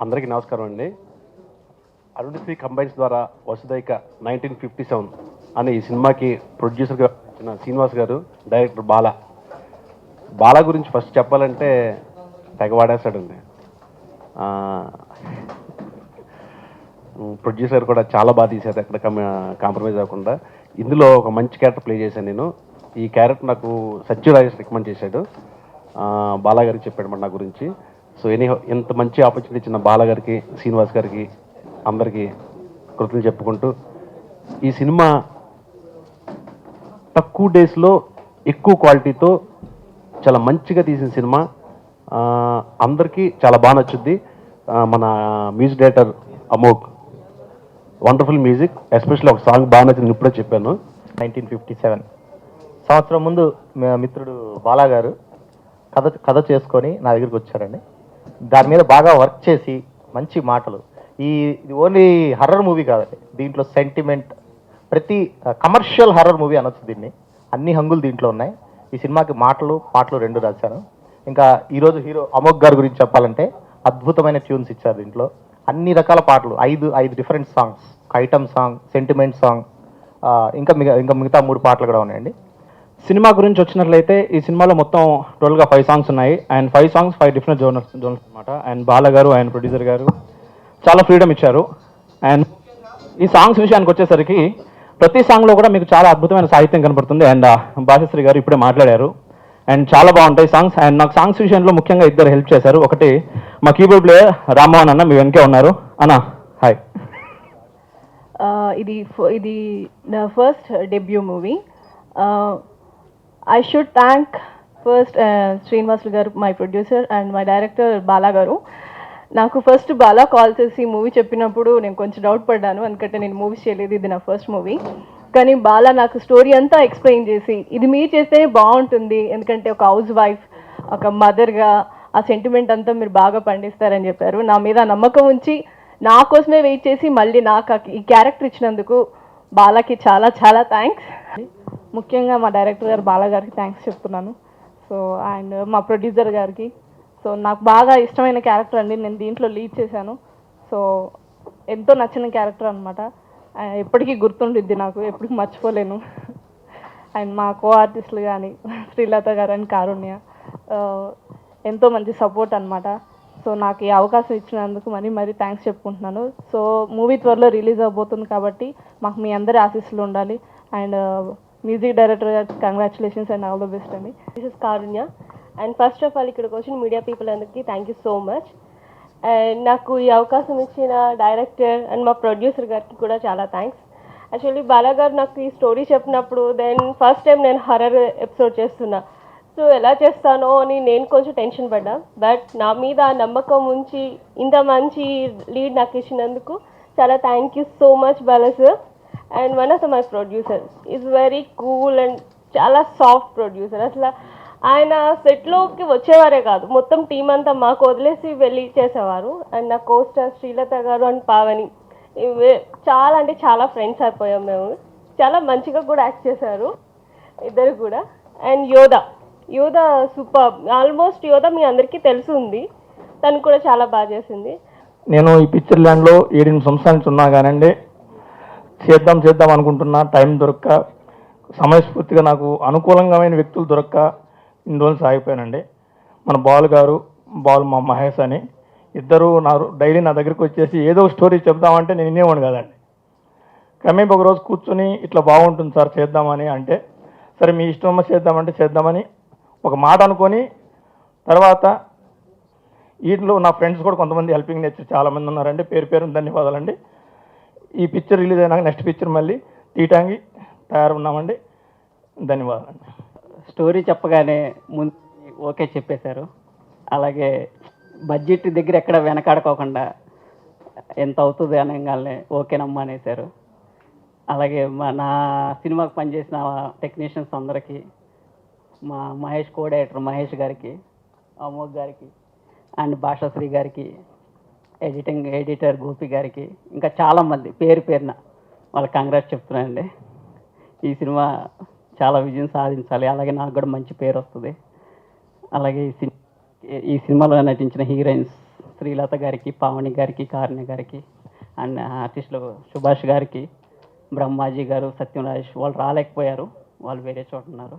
అందరికీ నమస్కారం అండి. అరుణశ్రీ కంబైన్స్ ద్వారా వసుదైక 1957 అనే ఈ సినిమాకి ప్రొడ్యూసర్గా వచ్చిన శ్రీనివాస్ గారు, డైరెక్టర్ బాలా గురించి ఫస్ట్ చెప్పాలంటే తెగ వాడేస్తాడండి. ప్రొడ్యూసర్ కూడా చాలా బాగా తీశారు, ఎక్కడ కాంప్రమైజ్ అవ్వకుండా. ఇందులో ఒక మంచి క్యారెక్టర్ ప్లే చేశాను నేను. ఈ క్యారెక్టర్ నాకు సత్య రాజేష్ రికమెండ్ చేశాడు. బాలా గారికి చెప్పాడు నా గురించి. సో ఎనీహౌ ఇంత మంచి ఆపర్చునిటీ ఇచ్చిన బాలా గారికి, శ్రీనివాస్ గారికి అందరికీ కృతజ్ఞతలు చెప్పుకుంటూ, ఈ సినిమా తక్కువ డేస్లో ఎక్కువ క్వాలిటీతో చాలా మంచిగా తీసిన సినిమా. అందరికీ చాలా బాగా నచ్చుద్ది. మన music director Amogh, wonderful music, especially ఒక సాంగ్ బాగా నచ్చింది, ఇప్పుడే చెప్పాను. 1957 సంవత్సరం ముందు మిత్రుడు బాలా గారు కథ చేసుకొని నా దగ్గరికి వచ్చారండి. దాని మీద బాగా వర్క్ చేసి మంచి మాటలు. ఇది ఓన్లీ హర్రర్ మూవీ కాదండి, దీంట్లో సెంటిమెంట్, ప్రతి కమర్షియల్ హర్రర్ మూవీ అనొచ్చు దీన్ని. అన్ని హంగులు దీంట్లో ఉన్నాయి. ఈ సినిమాకి పాటలు రెండు రాశాను. ఇంకా ఈరోజు హీరో అమోఘ్ గారి గురించి చెప్పాలంటే అద్భుతమైన ట్యూన్స్ ఇచ్చారు దీంట్లో. అన్ని రకాల పాటలు, ఐదు different songs, item song, sentiment song, ఇంకా మిగతా 3 పాటలు కూడా ఉన్నాయండి. సినిమా గురించి వచ్చినట్లయితే ఈ సినిమాలో మొత్తం టోటల్గా 5 సాంగ్స్ ఉన్నాయి. అండ్ 5 సాంగ్స్ 5 డిఫరెంట్ జోనర్స్ అనమాట. అండ్ బాలా గారు, ఆయన ప్రొడ్యూసర్ గారు చాలా ఫ్రీడమ్ ఇచ్చారు. అండ్ ఈ సాంగ్స్ విషయానికి వచ్చేసరికి ప్రతి సాంగ్లో కూడా మీకు చాలా అద్భుతమైన సాహిత్యం కనపడుతుంది. అండ్ భాషశ్రీ గారు ఇప్పుడే మాట్లాడారు. అండ్ చాలా బాగుంటాయి సాంగ్స్. అండ్ నాకు సాంగ్స్ విషయంలో ముఖ్యంగా ఇద్దరు హెల్ప్ చేశారు. ఒకటి మా కీబోర్డ్ ప్లేయర్ రామ్మోహన్ అన్న, మీ వెనకే ఉన్నారు అన్న. హాయ్. ఇది నా first debut movie. I should thank first Srinivas garu, my producer, and my director Bala garu. నాకు ఫస్ట్ బాలా కాల్ చేసి మూవీ చెప్పినప్పుడు నేను కొంచెం డౌట్ పడ్డాను, ఎందుకంటే నేను మూవీస్ చేయలేదు, ఇది నా ఫస్ట్ మూవీ. కానీ బాలా నాకు స్టోరీ అంతా ఎక్స్ప్లెయిన్ చేసి, ఇది మీరు చేస్తేనే బాగుంటుంది, ఎందుకంటే ఒక హౌస్ వైఫ్, ఒక మదర్గా ఆ సెంటిమెంట్ అంతా మీరు బాగా పండిస్తారని చెప్పారు. నా మీద నమ్మకం ఉంచి నా కోసమే వెయిట్ చేసి మళ్ళీ నాకు ఈ క్యారెక్టర్ ఇచ్చినందుకు బాలాకి చాలా చాలా థ్యాంక్స్. ముఖ్యంగా మా డైరెక్టర్ గారు బాలా గారికి థ్యాంక్స్ చెప్తున్నాను. సో అండ్ మా ప్రొడ్యూసర్ గారికి. సో నాకు బాగా ఇష్టమైన క్యారెక్టర్ అండి, నేను దీంట్లో లీడ్ చేశాను. సో ఎంతో నచ్చిన క్యారెక్టర్ అనమాట. ఎప్పటికీ గుర్తుండిద్ది నాకు, ఎప్పటికీ మర్చిపోలేను. అండ్ మా కో ఆర్టిస్టులు కానీ శ్రీలత గారు అండ్ కారుణ్య ఎంతో మంచి సపోర్ట్ అనమాట. సో నాకు ఈ అవకాశం ఇచ్చినందుకు మరీ థ్యాంక్స్ చెప్పుకుంటున్నాను. సో మూవీ త్వరలో రిలీజ్ అవబోతుంది కాబట్టి మాకు మీ అందరి ఆశీస్సులు ఉండాలి. అండ్ మ్యూజిక్ డైరెక్టర్ గారికి congratulations and all the best అండి. This is Karunya. And first of all ఇక్కడికి వచ్చిన మీడియా పీపుల్ అందరికీ thank you so much. And నాకు ఈ అవకాశం ఇచ్చిన డైరెక్టర్ అండ్ మా ప్రొడ్యూసర్ గారికి కూడా చాలా థ్యాంక్స్. యాక్చువల్లీ బాలా గారు నాకు ఈ స్టోరీ చెప్పినప్పుడు ఫస్ట్ టైం నేను హర్రర్ ఎపిసోడ్ చేస్తున్నా. సో ఎలా చేస్తానో అని నేను కొంచెం టెన్షన్ పడ్డా. బట్ నా మీద నమ్మకం ఉంచి ఇంత మంచి లీడ్ నాకు ఇచ్చినందుకు చాలా thank you so much Bala sir. And one of my producer is very cool and చాలా సాఫ్ట్ ప్రొడ్యూసర్. అసలు ఆయన సెట్లోకి వచ్చేవారే కాదు, మొత్తం టీం అంతా మాకు వదిలేసి వెళ్ళి చేసేవారు. అండ్ నా కోస్టర్ శ్రీలత గారు అండ్ పావని చాలా అంటే చాలా ఫ్రెండ్స్ అయిపోయాం మేము. చాలా మంచిగా కూడా యాక్ట్ చేశారు ఇద్దరు కూడా. అండ్ యోధా సూపర్. ఆల్మోస్ట్ యోధా మీ అందరికీ తెలుసుంది, తను కూడా చాలా బాగా చేసింది. నేను ఈ పిక్చర్ ల్యాండ్లో 7 సంవత్సరాల నుంచి ఉన్నా కానండి, చేద్దాం అనుకుంటున్నా, టైం దొరక్క, సమయస్ఫూర్తిగా నాకు అనుకూలంగామైన వ్యక్తులు దొరక్క ఇన్ని రోజులు సాగిపోయానండి. మన బాలు మా మహేష్ అని ఇద్దరు డైలీ నా దగ్గరికి వచ్చేసి ఏదో స్టోరీ చెప్దామంటే నేను వినేవాడు కదండి. క్రమేపీ ఒకరోజు కూర్చొని ఇట్లా బాగుంటుంది సార్ చేద్దామని అంటే, సరే మీ ఇష్టం చేద్దామంటే చేద్దామని ఒక మాట అనుకొని, తర్వాత వీటిలో నా ఫ్రెండ్స్ కూడా కొంతమంది హెల్పింగ్ నేచర్ చాలామంది ఉన్నారండి, పేరు ధన్యవాదాలండి. ఈ పిక్చర్ రిలీజ్ అయినాక నెక్స్ట్ పిక్చర్ మళ్ళీ తీయటానికి తయారున్నామండి. ధన్యవాదాలండి. స్టోరీ చెప్పగానే ముందు ఓకే చెప్పేశారు. అలాగే బడ్జెట్ దగ్గర ఎక్కడ వెనకాడుకోకుండా ఎంత అవుతుంది అనగానే ఓకేనమ్మా అనేసారు. అలాగే నా సినిమాకి పనిచేసిన టెక్నీషియన్స్ అందరికీ, మా మహేష్ కో డైరెక్టర్ మహేష్ గారికి, అమోఘ్ గారికి అండ్ భాషశ్రీ గారికి, ఎడిటర్ గోపి గారికి, ఇంకా చాలామంది పేరున వాళ్ళకి కంగ్రాట్స్ చెప్తున్నానండి. ఈ సినిమా చాలా విజయం సాధించాలి, అలాగే నాకు కూడా మంచి పేరు వస్తుంది. అలాగే ఈ సినిమాలో నటించిన హీరోయిన్స్ శ్రీలత గారికి, పావని గారికి, కారుణ్య గారికి, అండ్ ఆర్టిస్టులు సుభాష్ గారికి, బ్రహ్మాజీ గారు, సత్యం రాజేష్ వాళ్ళు రాలేకపోయారు, వాళ్ళు వేరే చోట ఉన్నారు.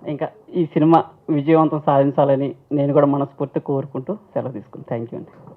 ఇంకా ఈ సినిమా విజయవంతం సాధించాలని నేను కూడా మనస్ఫూర్తి కోరుకుంటూ సెలవు తీసుకున్నాను. థ్యాంక్ యూ అండి.